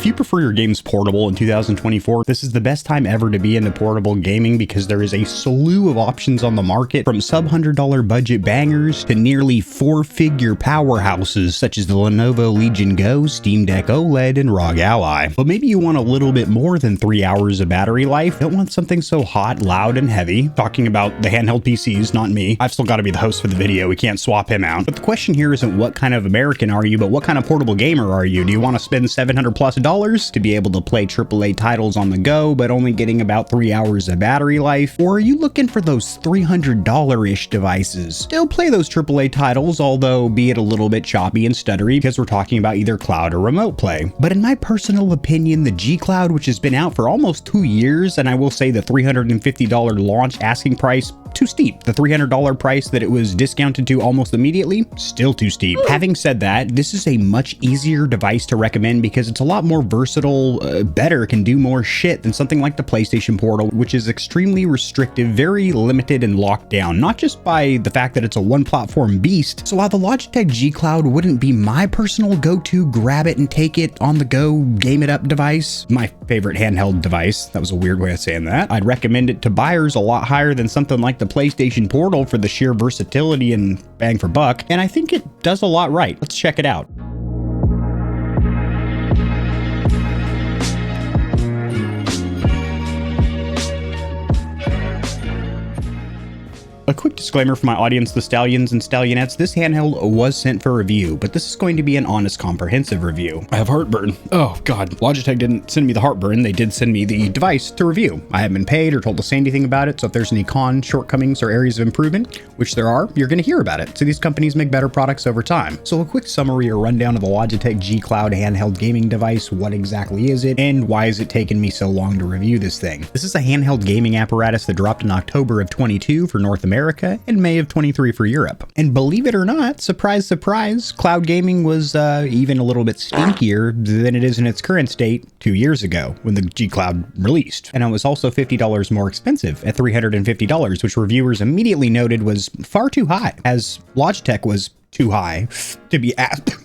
If you prefer your games portable in 2024, this is the best time ever to be into portable gaming because there is a slew of options on the market, from sub-$100 budget bangers to nearly four-figure powerhouses such as the Lenovo Legion Go, Steam Deck OLED, and ROG Ally. But maybe you want a little bit more than 3 hours of battery life, don't want something so hot, loud, and heavy. Talking about the handheld PCs, not me. I've still got to be the host for the video, we can't swap him out. But the question here isn't what kind of American are you, but what kind of portable gamer are you? Do you want to spend $700+ to be able to play AAA titles on the go, but only getting about 3 hours of battery life? Or are you looking for those $300-ish devices? Still play those AAA titles, although be it a little bit choppy and stuttery because we're talking about either cloud or remote play. But in my personal opinion, the G Cloud, which has been out for almost 2 years, and I will say the $350 launch asking price, too steep. The $300 price that it was discounted to almost immediately, still too steep. Having said that, this is a much easier device to recommend because it's a lot more versatile, better, can do more shit than something like the PlayStation Portal, which is extremely restrictive, very limited and locked down, not just by the fact that it's a one-platform beast. So while the Logitech G Cloud wouldn't be my personal go-to grab it and take it on the go, game it up device, my favorite handheld device, that was a weird way of saying that, I'd recommend it to buyers a lot higher than something like the PlayStation Portal for the sheer versatility and bang for buck, and I think it does a lot right. Let's check it out. A quick disclaimer for my audience, the Stallions and Stallionettes, this handheld was sent for review, but this is going to be an honest, comprehensive review. I have heartburn. Oh God, Logitech didn't send me the heartburn, they did send me the device to review. I haven't been paid or told to say anything about it, so if there's any shortcomings or areas of improvement, which there are, you're gonna hear about it. So these companies make better products over time. So a quick summary or rundown of the Logitech G Cloud handheld gaming device. What exactly is it, and why is it taking me so long to review this thing? This is a handheld gaming apparatus that dropped in October of 22 for North America and May of 23 for Europe. And believe it or not, surprise, surprise, cloud gaming was even a little bit stinkier than it is in its current state 2 years ago when the G Cloud released. And it was also $50 more expensive at $350, which reviewers immediately noted was far too high, as Logitech was too high to be asked.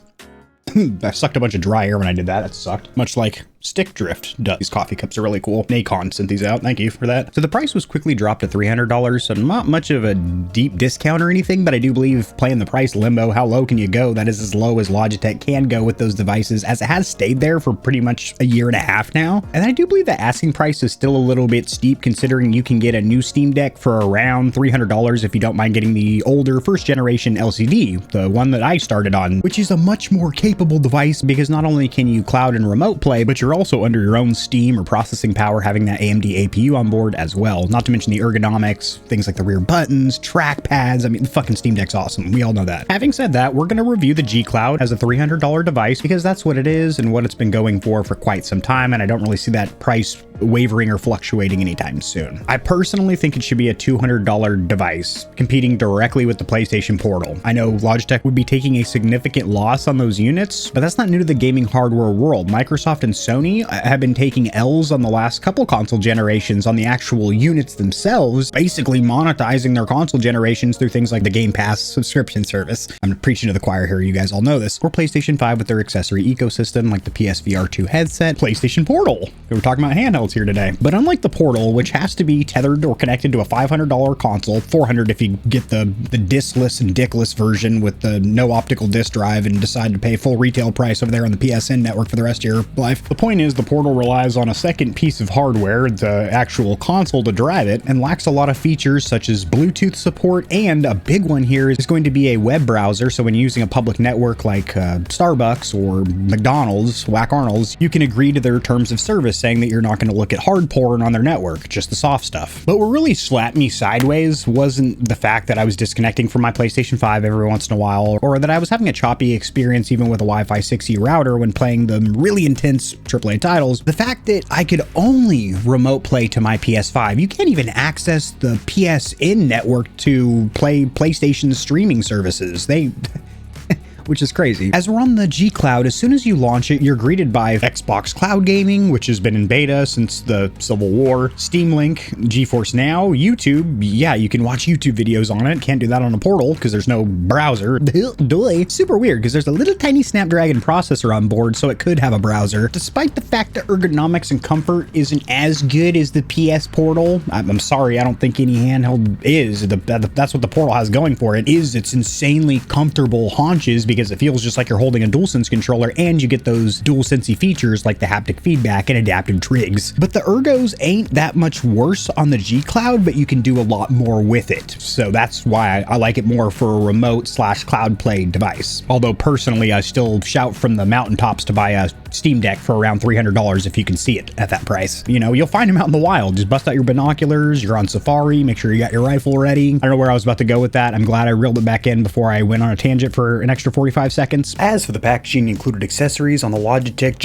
I sucked a bunch of dry air when I did that. That sucked. Much like Stick Drift does. These coffee cups are really cool. Nacon sent these out. Thank you for that. So the price was quickly dropped to $300, so not much of a deep discount or anything, but I do believe playing the price limbo, how low can you go? That is as low as Logitech can go with those devices, as it has stayed there for pretty much a year and a half now. And I do believe the asking price is still a little bit steep, considering you can get a new Steam Deck for around $300 if you don't mind getting the older first generation LCD, the one that I started on, which is a much more capable device because not only can you cloud and remote play, but you're also under your own steam or processing power, having that AMD APU on board as well. Not to mention the ergonomics, things like the rear buttons, track pads. I mean, the fucking Steam Deck's awesome. We all know that. Having said that, we're going to review the G Cloud as a $300 device because that's what it is and what it's been going for quite some time, and I don't really see that price wavering or fluctuating anytime soon. I personally think it should be a $200 device competing directly with the PlayStation Portal. I know Logitech would be taking a significant loss on those units, but that's not new to the gaming hardware world. Microsoft and Sony have been taking L's on the last couple console generations on the actual units themselves, basically monetizing their console generations through things like the Game Pass subscription service. I'm preaching to the choir here, you guys all know this. Or PlayStation 5 with their accessory ecosystem like the PSVR 2 headset, PlayStation Portal. We're talking about handhelds here today. But unlike the Portal, which has to be tethered or connected to a $500 console, $400 if you get the discless and dickless version with the no optical disc drive and decide to pay full retail price over there on the PSN network for the rest of your life. The point is, the Portal relies on a second piece of hardware, the actual console, to drive it, and lacks a lot of features such as Bluetooth support, and a big one here is going to be a web browser, so when using a public network like Starbucks or McDonald's, Whack Arnold's, you can agree to their terms of service saying that you're not going to look at hard porn on their network, just the soft stuff. But what really slapped me sideways wasn't the fact that I was disconnecting from my PlayStation 5 every once in a while, or that I was having a choppy experience even with a Wi-Fi 6E router when playing the really intense AAA titles. The fact that I could only remote play to my PS5. You can't even access the PSN network to play PlayStation streaming services. which is crazy. As we're on the G Cloud, as soon as you launch it, you're greeted by Xbox Cloud Gaming, which has been in beta since the Civil War, Steam Link, GeForce Now, YouTube. Yeah, you can watch YouTube videos on it. Can't do that on a portal because there's no browser. Super weird because there's a little tiny Snapdragon processor on board, so it could have a browser. Despite the fact that ergonomics and comfort isn't as good as the PS Portal, I'm sorry, I don't think any handheld is. That's what the Portal has going for it, is its insanely comfortable haunches because it feels just like you're holding a DualSense controller, and you get those DualSense features like the haptic feedback and adaptive trigs. But the ergos ain't that much worse on the G Cloud, but you can do a lot more with it. So that's why I like it more for a remote/cloud play device. Although personally, I still shout from the mountaintops to buy a Steam Deck for around $300 if you can see it at that price. You know, you'll find them out in the wild. Just bust out your binoculars, you're on safari, make sure you got your rifle ready. I don't know where I was about to go with that. I'm glad I reeled it back in before I went on a tangent for an extra 45 seconds. As for the packaging, included accessories on the Logitech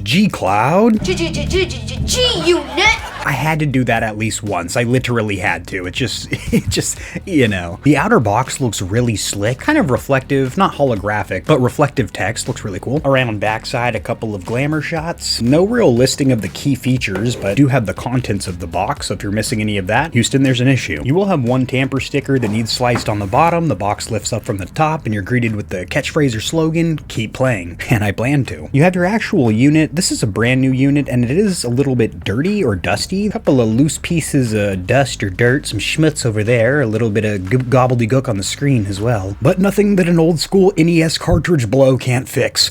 G Cloud. G-Unit! I had to do that at least once. I literally had to. It just, you know. The outer box looks really slick, kind of reflective, not holographic, but reflective text looks really cool. Around backside, a couple of glamour shots. No real listing of the key features, but do have the contents of the box, so if you're missing any of that, Houston, there's an issue. You will have one tamper sticker that needs sliced on the bottom. The box lifts up from the top, and you're greeted with the catchphrase or slogan, keep playing. And I plan to. You have your actual unit. This is a brand new unit, and it is a little bit dirty or dusty. A couple of loose pieces of dust or dirt, some schmutz over there, a little bit of gobbledygook on the screen as well. But nothing that an old school NES cartridge blow can't fix.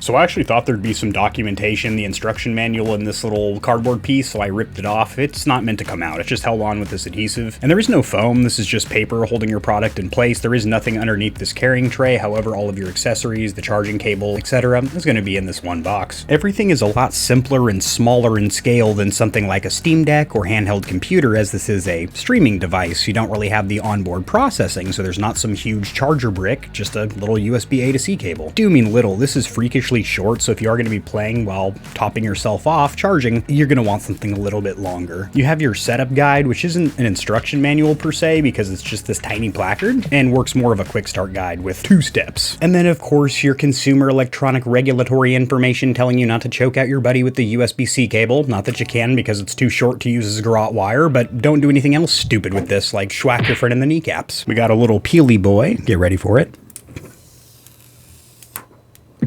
So I actually thought there'd be some documentation, the instruction manual in this little cardboard piece, so I ripped it off. It's not meant to come out. It's just held on with this adhesive. And there is no foam. This is just paper holding your product in place. There is nothing underneath this carrying tray. However, all of your accessories, the charging cable, etc. is going to be in this one box. Everything is a lot simpler and smaller in scale than something like a Steam Deck or handheld computer, as this is a streaming device. You don't really have the onboard processing, so there's not some huge charger brick, just a little USB A to C cable. Do mean little. This is freakishly short, so if you are going to be playing while topping yourself off charging, you're going to want something a little bit longer. You have your setup guide, which isn't an instruction manual per se because it's just this tiny placard and works more of a quick start guide with 2 steps. And then of course your consumer electronic regulatory information telling you not to choke out your buddy with the USB-C cable. Not that you can because it's too short to use as a garrote wire, but don't do anything else stupid with this, like schwack your friend in the kneecaps. We got a little peely boy. Get ready for it.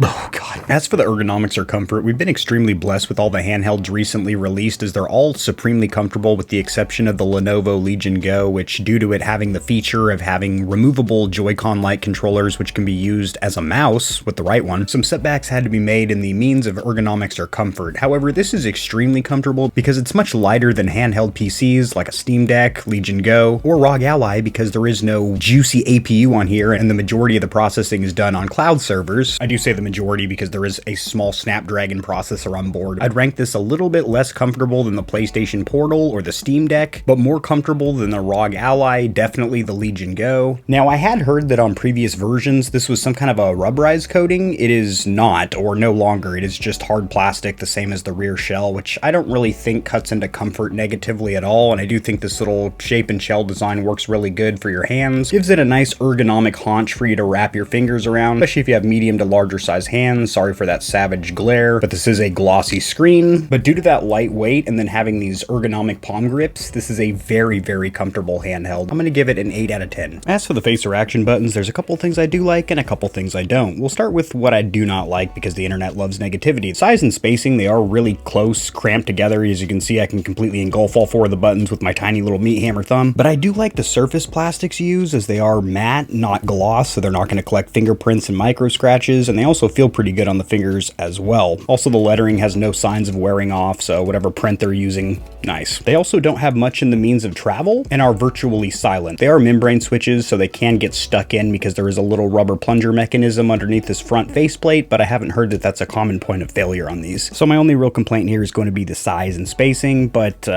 Oh god. As for the ergonomics or comfort, we've been extremely blessed with all the handhelds recently released, as they're all supremely comfortable with the exception of the Lenovo Legion Go, which due to it having the feature of having removable Joy-Con-like controllers which can be used as a mouse with the right one, some setbacks had to be made in the means of ergonomics or comfort. However, this is extremely comfortable because it's much lighter than handheld PCs like a Steam Deck, Legion Go, or ROG Ally because there is no juicy APU on here and the majority of the processing is done on cloud servers. I do say the majority because there is a small Snapdragon processor on board. I'd rank this a little bit less comfortable than the PlayStation Portal or the Steam Deck, but more comfortable than the ROG Ally, definitely the Legion Go. Now, I had heard that on previous versions this was some kind of a rubberized coating. It is not, or no longer. It is just hard plastic, the same as the rear shell, which I don't really think cuts into comfort negatively at all, and I do think this little shape and shell design works really good for your hands. Gives it a nice ergonomic haunch for you to wrap your fingers around, especially if you have medium to larger size hands. Sorry for that savage glare, but this is a glossy screen. But due to that light weight and then having these ergonomic palm grips, this is a very, very comfortable handheld. I'm going to give it an 8 out of 10. As for the face or action buttons, there's a couple things I do like and a couple things I don't. We'll start with what I do not like because the internet loves negativity. Size and spacing, they are really close, cramped together. As you can see, I can completely engulf all 4 of the buttons with my tiny little meat hammer thumb. But I do like the surface plastics used, as they are matte, not gloss, so they're not going to collect fingerprints and micro scratches, and they also feel pretty good on the fingers as well. Also, the lettering has no signs of wearing off, so whatever print they're using, nice. They also don't have much in the means of travel and are virtually silent. They are membrane switches, so they can get stuck in because there is a little rubber plunger mechanism underneath this front faceplate, but I haven't heard that that's a common point of failure on these. So my only real complaint here is going to be the size and spacing, but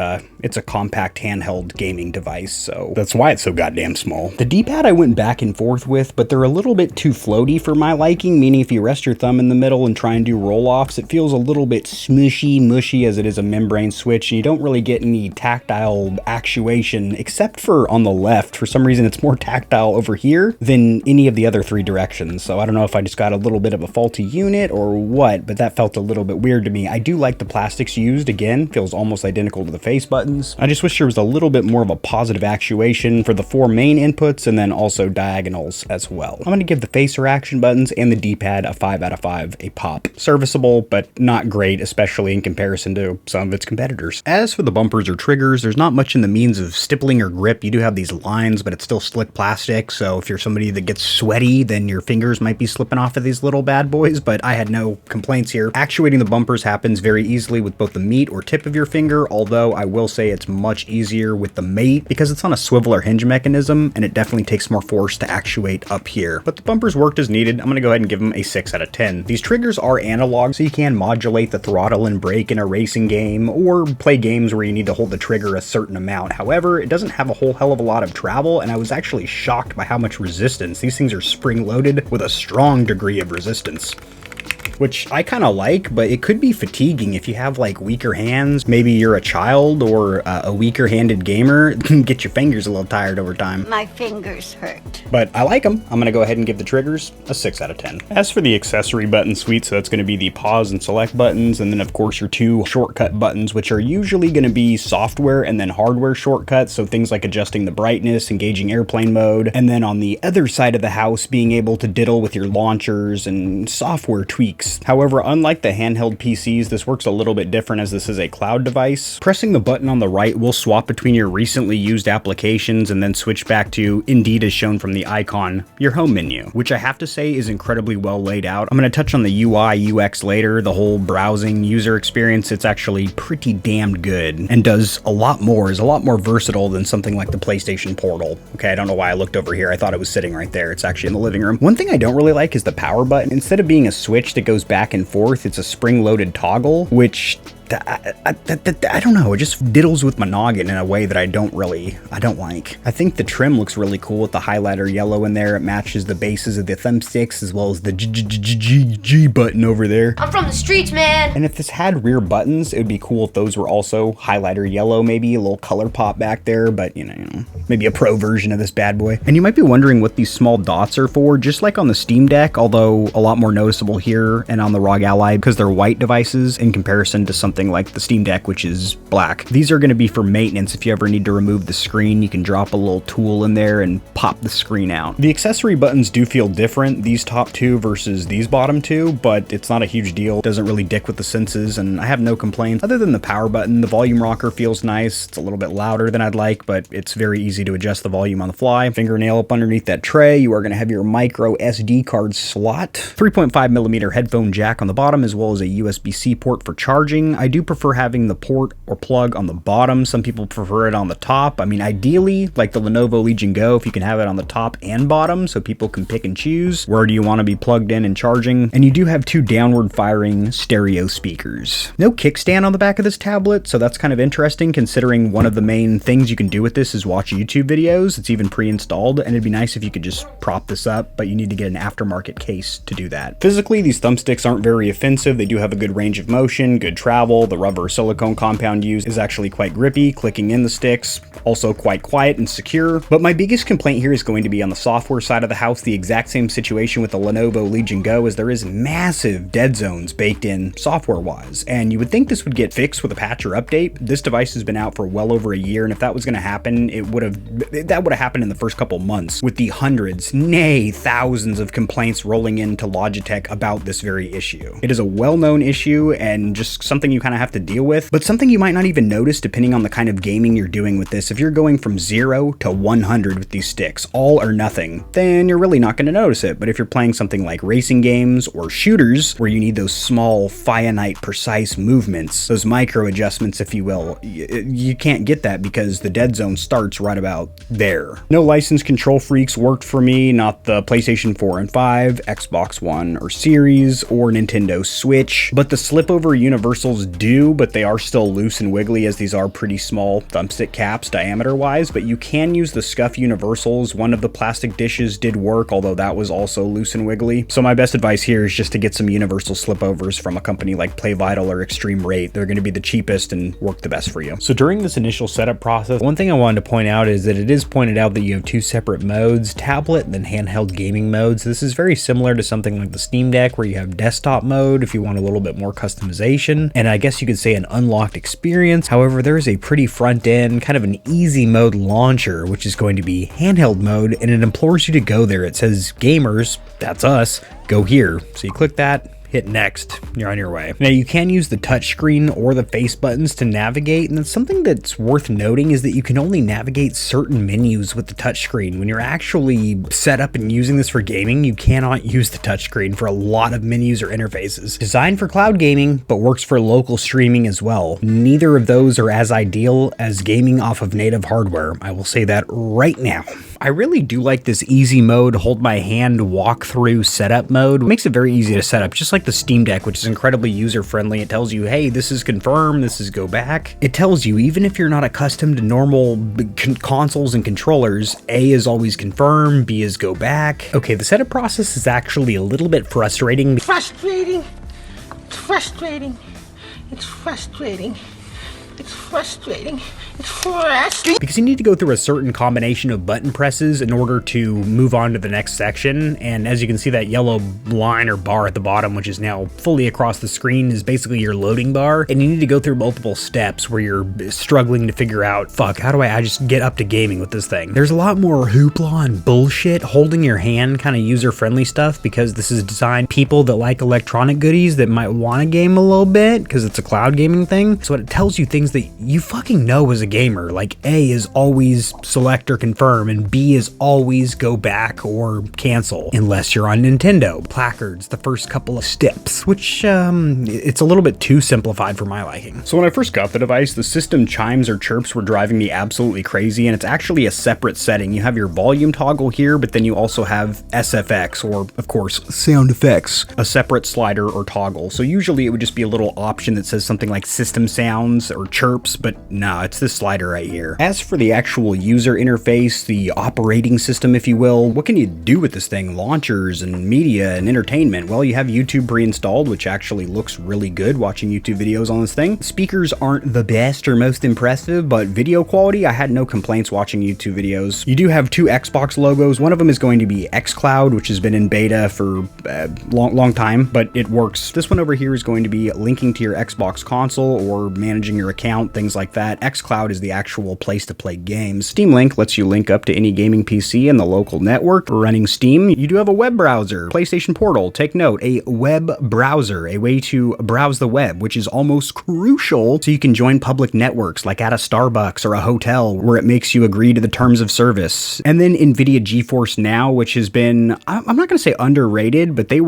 it's a compact handheld gaming device, so that's why it's so goddamn small. The D-pad I went back and forth with, but they're a little bit too floaty for my liking, meaning if you rest rest your thumb in the middle and try and do roll-offs, it feels a little bit mushy as it is a membrane switch, and you don't really get any tactile actuation, except for on the left. For some reason, it's more tactile over here than any of the other 3 directions. So I don't know if I just got a little bit of a faulty unit or what, but that felt a little bit weird to me. I do like the plastics used. Again, feels almost identical to the face buttons. I just wish there was a little bit more of a positive actuation for the 4 main inputs and then also diagonals as well. I'm going to give the face or action buttons and the D-pad a 5 out of 5, a pop. Serviceable, but not great, especially in comparison to some of its competitors. As for the bumpers or triggers, there's not much in the means of stippling or grip. You do have these lines, but it's still slick plastic, so if you're somebody that gets sweaty, then your fingers might be slipping off of these little bad boys, but I had no complaints here. Actuating the bumpers happens very easily with both the meat or tip of your finger, although I will say it's much easier with the mate because it's on a swivel or hinge mechanism, and it definitely takes more force to actuate up here. But the bumpers worked as needed. I'm going to go ahead and give them a 6 out of 10. These triggers are analog, so you can modulate the throttle and brake in a racing game, or play games where you need to hold the trigger a certain amount. However, it doesn't have a whole hell of a lot of travel, and I was actually shocked by how much resistance. These things are spring-loaded with a strong degree of resistance, which I kind of like, but it could be fatiguing if you have like weaker hands. Maybe you're a child or a weaker handed gamer. Get your fingers a little tired over time. My fingers hurt. But I like them. I'm going to go ahead and give the triggers a 6 out of 10. As for the accessory button suite, so that's going to be the pause and select buttons, and then of course your 2 shortcut buttons, which are usually going to be software and then hardware shortcuts. So things like adjusting the brightness, engaging airplane mode, and then on the other side of the house, being able to diddle with your launchers and software tweaks. However, unlike the handheld PCs, this works a little bit different as this is a cloud device. Pressing the button on the right will swap between your recently used applications and then switch back to, indeed as shown from the icon, your home menu, which I have to say is incredibly well laid out. I'm going to touch on the UI, UX later, the whole browsing user experience. It's actually pretty damn good and does a lot more, is a lot more versatile than something like the PlayStation Portal. Okay, I don't know why I looked over here. I thought it was sitting right there. It's actually in the living room. One thing I don't really like is the power button. Instead of being a switch that goes back and forth, it's a spring-loaded toggle, which I don't know, it just diddles with my noggin in a way that I don't like. I think the trim looks really cool with the highlighter yellow in there. It matches the bases of the thumbsticks as well as the G button over there. I'm from the streets, man! And if this had rear buttons, it would be cool if those were also highlighter yellow, maybe a little color pop back there, but you know, maybe a pro version of this bad boy. And you might be wondering what these small dots are for, just like on the Steam Deck, although a lot more noticeable here and on the ROG Ally because they're white devices in comparison to something like the Steam Deck, which is black. These are going to be for maintenance. If you ever need to remove the screen, you can drop a little tool in there and pop the screen out. The accessory buttons do feel different, these top 2 versus these bottom 2, but it's not a huge deal. It doesn't really dick with the senses, and I have no complaints. Other than the power button, the volume rocker feels nice. It's a little bit louder than I'd like, but it's very easy to adjust the volume on the fly. Fingernail up underneath that tray. You are going to have your micro SD card slot, 3.5mm headphone jack on the bottom, as well as a USB-C port for charging. I do prefer having the port or plug on the bottom. Some people prefer it on the top. I mean, ideally, like the Lenovo Legion Go, if you can have it on the top and bottom so people can pick and choose where do you want to be plugged in and charging. And you do have 2 downward firing stereo speakers. No kickstand on the back of this tablet, so that's kind of interesting considering one of the main things you can do with this is watch YouTube videos. It's even pre-installed, and it'd be nice if you could just prop this up, but you need to get an aftermarket case to do that. Physically, these thumbsticks aren't very offensive. They do have a good range of motion, good travel. The rubber silicone compound used is actually quite grippy, clicking in the sticks, also quite quiet and secure. But my biggest complaint here is going to be on the software side of the house. The exact same situation with the Lenovo Legion Go as there is massive dead zones baked in software-wise. And you would think this would get fixed with a patch or update. This device has been out for well over a year, and if that was going to happen, that would have happened in the first couple months with the hundreds, nay, thousands of complaints rolling into Logitech about this very issue. It is a well-known issue and just something you kind of have to deal with, but something you might not even notice depending on the kind of gaming you're doing with this. If you're going from 0 to 100 with these sticks, all or nothing, then you're really not going to notice it. But if you're playing something like racing games or shooters where you need those small finite precise movements, those micro adjustments if you will, you can't get that because the dead zone starts right about there. No licensed KontrolFreeks worked for me, not the PlayStation 4 and 5, Xbox One or Series, or Nintendo Switch, but the slip over universals do, but they are still loose and wiggly as these are pretty small thumbstick caps diameter-wise, but you can use the scuff universals. One of the plastic dishes did work, although that was also loose and wiggly. So my best advice here is just to get some universal slipovers from a company like PlayVital or ExtremeRate. They're going to be the cheapest and work the best for you. So during this initial setup process, one thing I wanted to point out is that it is pointed out that you have two separate modes, tablet and then handheld gaming modes. This is very similar to something like the Steam Deck where you have desktop mode if you want a little bit more customization, and I guess you could say an unlocked experience. However, there is a pretty front end, kind of an easy mode launcher, which is going to be handheld mode, and it implores you to go there. It says gamers, that's us, go here. So you click that, hit next, you're on your way. Now you can use the touch screen or the face buttons to navigate, and that's something that's worth noting is that you can only navigate certain menus with the touch screen. When you're actually set up and using this for gaming, you cannot use the touch screen for a lot of menus or interfaces. Designed for cloud gaming, but works for local streaming as well. Neither of those are as ideal as gaming off of native hardware. I will say that right now. I really do like this easy mode, hold my hand, walk through setup mode. It makes it very easy to set up, just like the Steam Deck, which is incredibly user-friendly. It tells you, hey, this is confirm, this is go back. It tells you, even if you're not accustomed to normal consoles and controllers, A is always confirm, B is go back. Okay, the setup process is actually a little bit frustrating. Frustrating. It's frustrating. It's frustrating. It's frustrating. It's frustrating. Because you need to go through a certain combination of button presses in order to move on to the next section. And as you can see, that yellow line or bar at the bottom, which is now fully across the screen, is basically your loading bar. And you need to go through multiple steps where you're struggling to figure out, fuck, how do I just get up to gaming with this thing? There's a lot more hoopla and bullshit holding your hand, kind of user-friendly stuff, because this is designed people that like electronic goodies that might want to game a little bit because it's a cloud gaming thing. So it tells you things that you fucking know as a gamer, like A is always select or confirm, and B is always go back or cancel, unless you're on Nintendo. Placards, the first couple of steps, which it's a little bit too simplified for my liking. So when I first got the device, the system chimes or chirps were driving me absolutely crazy, and it's actually a separate setting. You have your volume toggle here, but then you also have SFX, or of course, sound effects, a separate slider or toggle. So usually it would just be a little option that says something like system sounds or chirps, but no, it's this slider right here. As for the actual user interface, the operating system, if you will, what can you do with this thing? Launchers and media and entertainment. Well, you have YouTube pre-installed, which actually looks really good watching YouTube videos on this thing. Speakers aren't the best or most impressive, but video quality, I had no complaints watching YouTube videos. You do have two Xbox logos. One of them is going to be xCloud, which has been in beta for a long time, but it works. This one over here is going to be linking to your Xbox console or managing your account, things like that. xCloud is the actual place to play games. Steam Link lets you link up to any gaming PC in the local network. For running Steam, you do have a web browser. PlayStation Portal, take note, a web browser, a way to browse the web, which is almost crucial so you can join public networks like at a Starbucks or a hotel where it makes you agree to the terms of service. And then NVIDIA GeForce Now, which has been, I'm not going to say underrated, but they've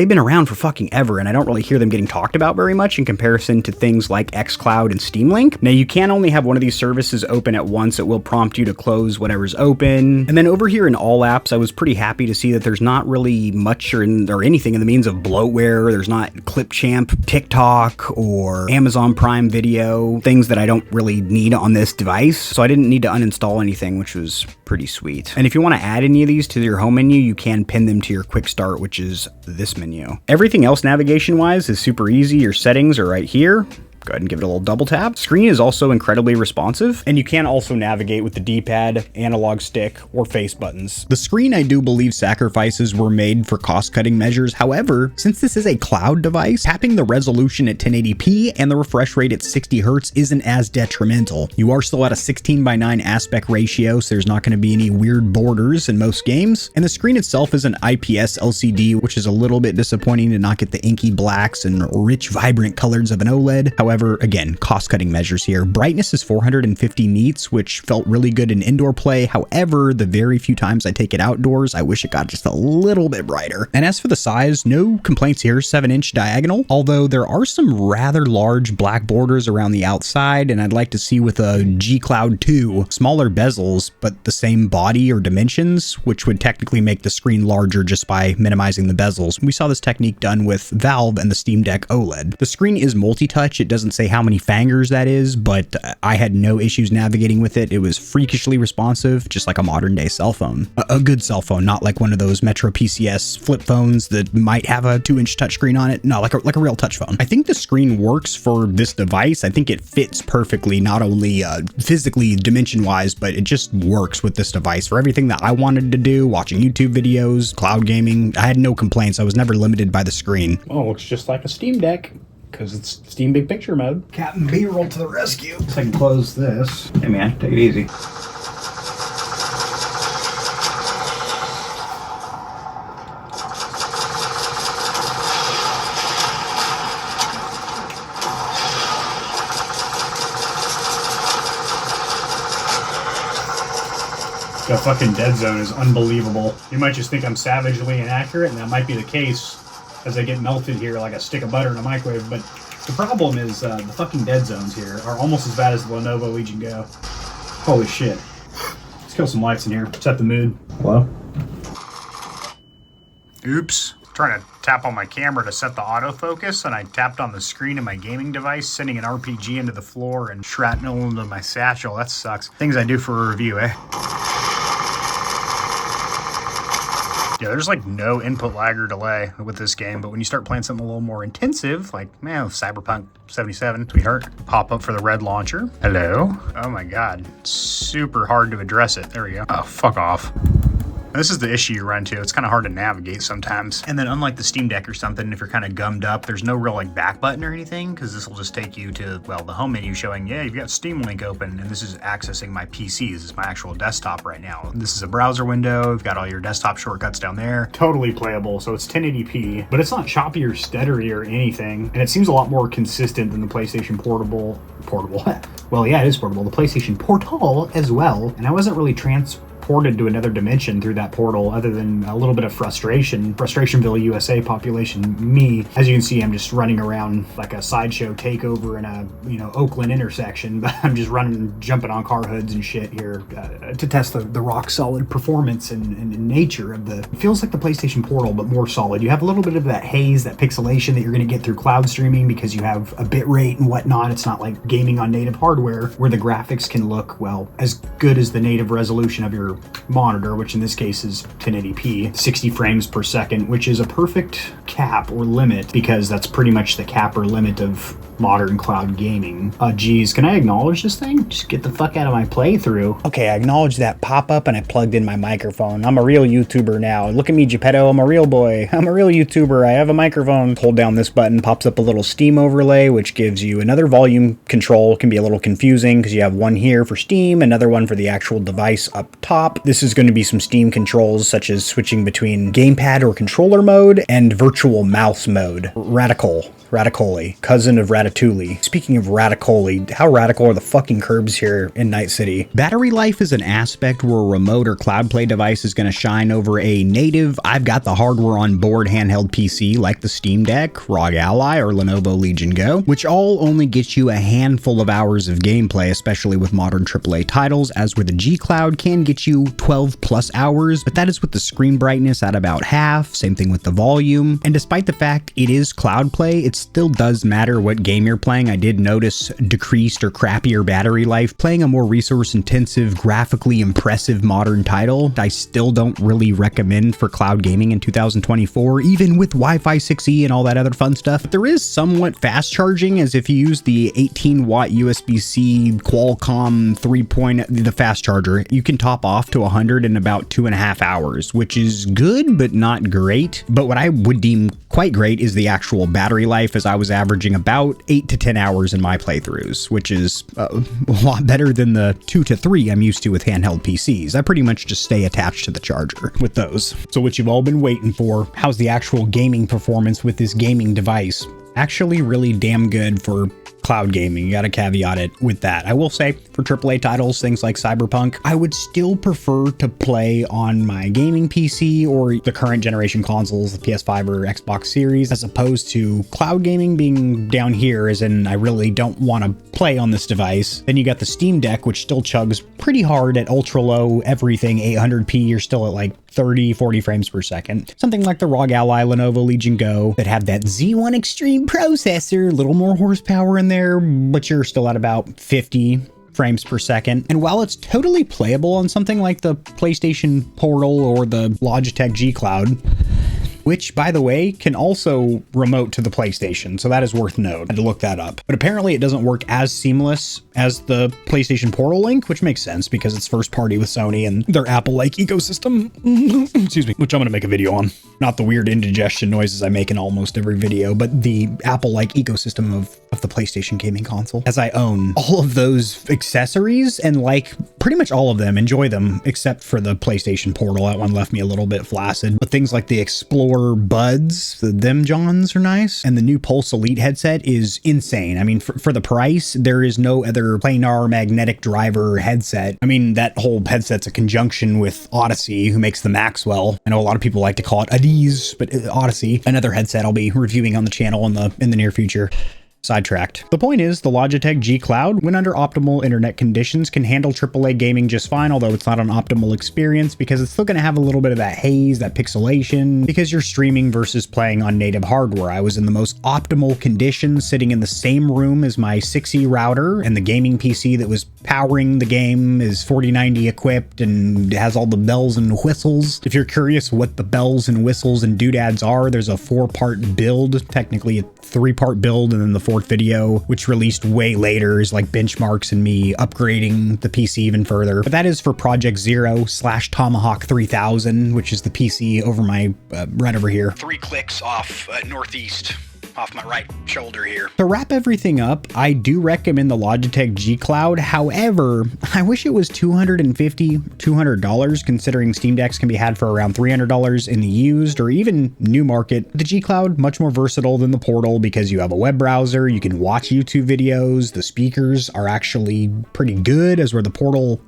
been around for fucking ever, and I don't really hear them getting talked about very much in comparison to things like xCloud and Steam Link. Now, you can only have one of these services open at once. It will prompt you to close whatever's open. And then over here in all apps, I was pretty happy to see that there's not really much or anything in the means of bloatware. There's not Clipchamp, TikTok, or Amazon Prime Video, things that I don't really need on this device. So I didn't need to uninstall anything, which was pretty sweet. And if you want to add any of these to your home menu, you can pin them to your quick start, which is this menu. Everything else navigation wise is super easy. Your settings are right here. Go ahead and give it a little double tap. Screen is also incredibly responsive, and you can also navigate with the D-pad, analog stick, or face buttons. The screen, I do believe sacrifices were made for cost-cutting measures. However, since this is a cloud device, tapping the resolution at 1080p and the refresh rate at 60 Hz isn't as detrimental. You are still at a 16:9 aspect ratio, so there's not going to be any weird borders in most games. And the screen itself is an IPS LCD, which is a little bit disappointing to not get the inky blacks and rich, vibrant colors of an OLED. However, again, cost-cutting measures here. Brightness is 450 nits, which felt really good in indoor play. However, the very few times I take it outdoors, I wish it got just a little bit brighter. And as for the size, no complaints here, 7-inch diagonal, although there are some rather large black borders around the outside, and I'd like to see with a G Cloud 2 smaller bezels, but the same body or dimensions, which would technically make the screen larger just by minimizing the bezels. We saw this technique done with Valve and the Steam Deck OLED. The screen is multi-touch. It doesn't say how many fingers that is, but I had no issues navigating with it. It was freakishly responsive, just like a modern day cell phone. A good cell phone, not like one of those Metro PCS flip phones that might have a 2-inch touchscreen on it. No, like a real touch phone. I think the screen works for this device. I think it fits perfectly, not only physically dimension-wise, but it just works with this device for everything that I wanted to do, watching YouTube videos, cloud gaming. I had no complaints. I was never limited by the screen. Oh, it looks just like a Steam Deck because it's Steam Big Picture mode. Captain B-roll to the rescue. So I can close this. Hey man, take it easy. The fucking dead zone is unbelievable. You might just think I'm savagely inaccurate, and that might be the case as I get melted here like a stick of butter in a microwave, but the problem is the fucking dead zones here are almost as bad as the Lenovo Legion Go. Holy shit. Let's kill some lights in here, set the mood. Hello? Oops. Trying to tap on my camera to set the autofocus, and I tapped on the screen of my gaming device, sending an RPG into the floor and shrapnel into my satchel. That sucks. Things I do for a review, eh? Yeah, there's like no input lag or delay with this game, but when you start playing something a little more intensive, like, man, Cyberpunk 77, sweetheart, pop up for the red launcher. Hello? Oh my god. Super hard to address it. There we go. Oh, fuck off. This is the issue you run into. It's kind of hard to navigate sometimes. And then unlike the Steam Deck or something, if you're kind of gummed up, there's no real like back button or anything, because this will just take you to, well, the home menu showing, yeah, you've got Steam Link open, and this is accessing my PC. This is my actual desktop right now. This is a browser window. You've got all your desktop shortcuts down there. Totally playable. So it's 1080p, but it's not choppy or stuttery or anything. And it seems a lot more consistent than the PlayStation Portable. Well, yeah, it is portable. The PlayStation Portal as well. And I wasn't really transported to another dimension through that portal other than a little bit of Frustrationville, USA population me. As you can see, I'm just running around like a sideshow takeover in a, Oakland intersection, but I'm just jumping on car hoods and shit here to test the rock solid performance and nature of it feels like the PlayStation Portal, but more solid. You have a little bit of that haze, that pixelation that you're going to get through cloud streaming because you have a bit rate and whatnot. It's not like gaming on native hardware where the graphics can look, well, as good as the native resolution of your monitor, which in this case is 1080p, 60 frames per second, which is a perfect cap or limit because that's pretty much the cap or limit of modern cloud gaming. Geez, can I acknowledge this thing? Just get the fuck out of my playthrough. Okay, I acknowledged that pop-up and I plugged in my microphone. I'm a real YouTuber now. Look at me, Geppetto. I'm a real boy. I'm a real YouTuber. I have a microphone. Hold down this button, pops up a little Steam overlay, which gives you another volume control. It can be a little confusing because you have one here for Steam, another one for the actual device up top. This is going to be some Steam controls, such as switching between gamepad or controller mode and virtual mouse mode. Raticoli, cousin of Ratatouille. Speaking of Raticoli, how radical are the fucking curbs here in Night City? Battery life is an aspect where a remote or cloud play device is going to shine over a native, I've got the hardware on board handheld PC like the Steam Deck, ROG Ally, or Lenovo Legion Go, which all only gets you a handful of hours of gameplay, especially with modern AAA titles, as where the G Cloud can get you 12 plus hours, but that is with the screen brightness at about half, same thing with the volume, and despite the fact it is cloud play, it still does matter what game you're playing. I did notice decreased or crappier battery life. Playing a more resource intensive, graphically impressive modern title, I still don't really recommend for cloud gaming in 2024, even with Wi-Fi 6E and all that other fun stuff. But there is somewhat fast charging, as if you use the 18 watt USB-C Qualcomm 3.0, the fast charger, you can top off to 100 in about 2.5 hours, which is good, but not great. But what I would deem quite great is the actual battery life, as I was averaging about 8 to 10 hours in my playthroughs, which is a lot better than the 2 to 3 I'm used to with handheld PCs. I pretty much just stay attached to the charger with those. So what you've all been waiting for, how's the actual gaming performance with this gaming device? Actually really damn good for cloud gaming. You got to caveat it with that. I will say for AAA titles, things like Cyberpunk, I would still prefer to play on my gaming PC or the current generation consoles, the PS5 or Xbox Series, as opposed to cloud gaming being down here, as in I really don't want to play on this device. Then you got the Steam Deck, which still chugs pretty hard at ultra low everything, 800p. You're still at like 30, 40 frames per second. Something like the ROG Ally Lenovo Legion Go that had that Z1 Extreme processor, a little more horsepower in there, but you're still at about 50 frames per second. And while it's totally playable on something like the PlayStation Portal or the Logitech G Cloud, which, by the way, can also remote to the PlayStation, so that is worth note. I had to look that up. But apparently it doesn't work as seamless as the PlayStation Portal link, which makes sense because it's first party with Sony and their Apple-like ecosystem. Excuse me, which I'm gonna make a video on. Not the weird indigestion noises I make in almost every video, but the Apple-like ecosystem of the PlayStation gaming console. As I own all of those accessories and like pretty much all of them, enjoy them, except for the PlayStation Portal. That one left me a little bit flaccid. But things like the Explorer buds, them Johns are nice. And the new Pulse Elite headset is insane. I mean, for the price, there is no other planar magnetic driver headset. I mean, that whole headset's a conjunction with Odyssey, who makes the Maxwell. I know a lot of people like to call it Adiz, but Odyssey, another headset I'll be reviewing on the channel in the near future. Sidetracked. The point is, the Logitech G Cloud, when under optimal internet conditions, can handle AAA gaming just fine, although it's not an optimal experience because it's still going to have a little bit of that haze, that pixelation, because you're streaming versus playing on native hardware. I was in the most optimal conditions, sitting in the same room as my 6E router, and the gaming PC that was powering the game is 4090 equipped and has all the bells and whistles. If you're curious what the bells and whistles and doodads are, there's a 4-part build, technically a 3-part build, and then the 4th video, which released way later, is like benchmarks and me upgrading the PC even further. But that is for Project Zero / Tomahawk 3000, which is the PC over my, right over here. 3 clicks off northeast. Off my right shoulder here. To wrap everything up, I do recommend the Logitech G Cloud. However, I wish it was $200 considering Steam Decks can be had for around $300 in the used or even new market. The G Cloud, much more versatile than the Portal because you have a web browser, you can watch YouTube videos, the speakers are actually pretty good, as where the Portal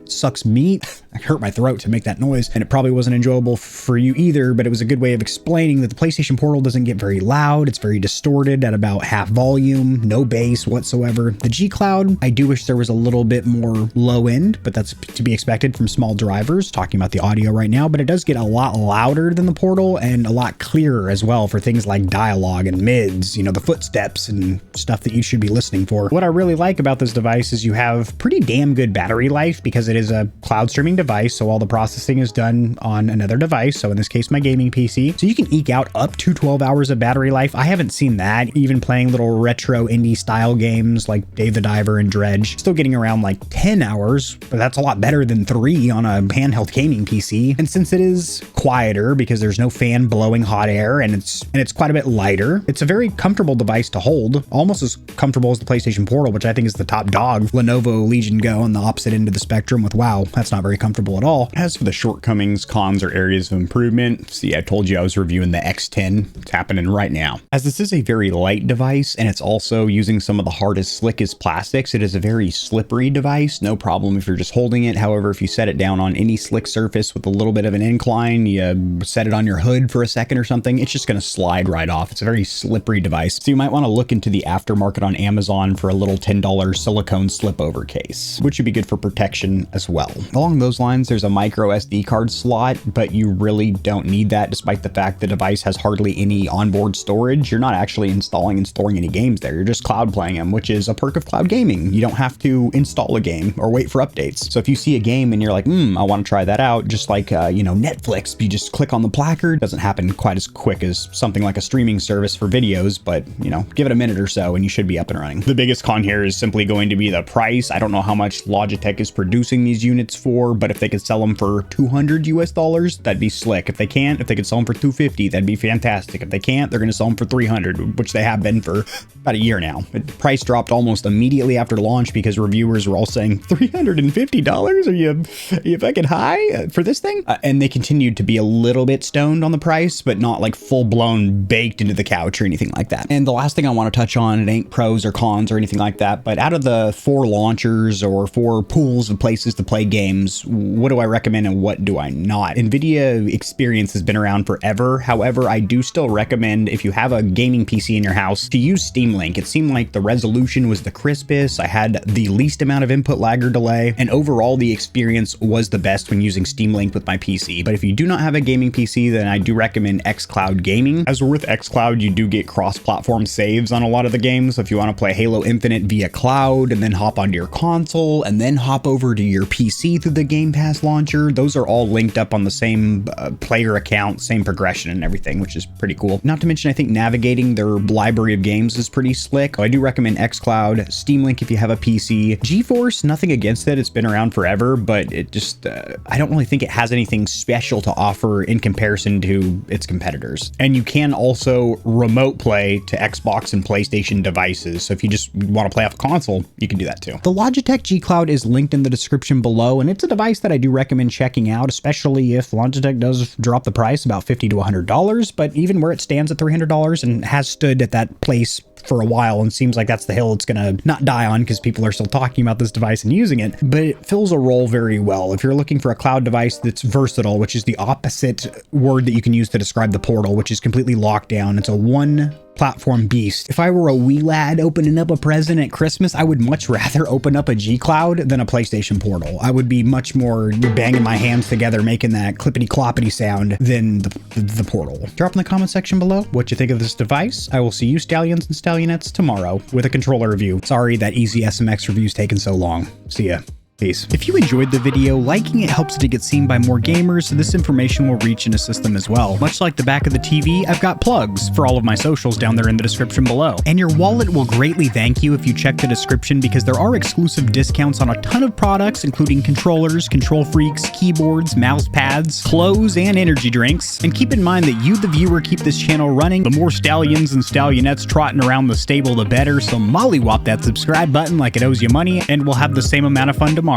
sucks meat. I hurt my throat to make that noise, and it probably wasn't enjoyable for you either, but it was a good way of explaining that the PlayStation Portal doesn't get very loud. It's very distorted at about half volume, no bass whatsoever. The G Cloud, I do wish there was a little bit more low end, but that's to be expected from small drivers, talking about the audio right now, but it does get a lot louder than the Portal and a lot clearer as well for things like dialogue and mids, you know, the footsteps and stuff that you should be listening for. What I really like about this device is you have pretty damn good battery life because it is a cloud streaming device, so all the processing is done on another device, so in this case my gaming PC, so you can eke out up to 12 hours of battery life. I haven't seen that, even playing little retro indie style games like Dave the Diver and Dredge, still getting around like 10 hours, but that's a lot better than 3 on a handheld gaming PC. And since it is quieter because there's no fan blowing hot air and it's quite a bit lighter, it's a very comfortable device to hold, almost as comfortable as the PlayStation Portal, which I think is the top dog. Lenovo Legion Go on the opposite end of the spectrum with, wow, that's not very comfortable at all. As for the shortcomings, cons, or areas of improvement, see, I told you I was reviewing the X10. It's happening right now. As this is a very light device and it's also using some of the hardest, slickest plastics, it is a very slippery device. No problem if you're just holding it. However, if you set it down on any slick surface with a little bit of an incline, you set it on your hood for a second or something, it's just going to slide right off. It's a very slippery device. So you might want to look into the aftermarket on Amazon for a little $10 silicone slip over case, which would be good for protection as well. Along those lines, there's a micro SD card slot, but you really don't need that despite the fact the device has hardly any onboard storage. You're not actually installing and storing any games there. You're just cloud playing them, which is a perk of cloud gaming. You don't have to install a game or wait for updates. So if you see a game and you're like, I want to try that out, just like, you know, Netflix, you just click on the placard. Doesn't happen quite as quick as something like a streaming service for videos, but, you know, give it a minute or so and you should be up and running. The biggest con here is simply going to be the price. I don't know how much Logitech is producing using these units for, but if they could sell them for $200 US, that'd be slick. If they can't, if they could sell them for $250, that'd be fantastic. If they can't, they're going to sell them for $300, which they have been for about a year now. The price dropped almost immediately after launch because reviewers were all saying $350? Are you fucking high for this thing? And they continued to be a little bit stoned on the price, but not like full blown baked into the couch or anything like that. And the last thing I want to touch on, it ain't pros or cons or anything like that, but out of the 4 launchers or 4 pools of places to play games, what do I recommend and what do I not? NVIDIA experience has been around forever. However, I do still recommend, if you have a gaming PC in your house, to use Steam Link. It seemed like the resolution was the crispest, I had the least amount of input lag or delay, and overall the experience was the best when using Steam Link with my PC. But if you do not have a gaming PC, then I do recommend xCloud Gaming. As we're with xCloud, you do get cross-platform saves on a lot of the games. So if you want to play Halo Infinite via cloud and then hop onto your console and then hop over to your PC through the Game Pass launcher, those are all linked up on the same player account, same progression and everything, which is pretty cool. Not to mention, I think navigating their library of games is pretty slick. So I do recommend xCloud, Steam Link if you have a PC. GeForce, nothing against it. It's been around forever, but it just, I don't really think it has anything special to offer in comparison to its competitors. And you can also remote play to Xbox and PlayStation devices. So if you just want to play off a console, you can do that too. The Logitech G Cloud is linked in the description below, and it's a device that I do recommend checking out, especially if Logitech does drop the price about $50 to $100. But even where it stands at $300 and has stood at that place for a while and seems like that's the hill it's gonna not die on because people are still talking about this device and using it, but it fills a role very well. If you're looking for a cloud device that's versatile, which is the opposite word that you can use to describe the Portal, which is completely locked down, it's a one platform beast. If I were a wee lad opening up a present at Christmas, I would much rather open up a G Cloud than a PlayStation Portal. I would be much more banging my hands together, making that clippity cloppity sound than the Portal. Drop in the comment section below what you think of this device. I will see you Stallions and Stallionettes tomorrow with a controller review. Sorry that easy SMX review's taken so long. See ya. Peace. If you enjoyed the video, liking it helps it to get seen by more gamers, so this information will reach and assist them as well. Much like the back of the TV, I've got plugs for all of my socials down there in the description below. And your wallet will greatly thank you if you check the description because there are exclusive discounts on a ton of products, including controllers, KontrolFreeks, keyboards, mouse pads, clothes, and energy drinks. And keep in mind that you, the viewer, keep this channel running. The more Stallions and Stallionettes trotting around the stable, the better, so mollywop that subscribe button like it owes you money, and we'll have the same amount of fun tomorrow.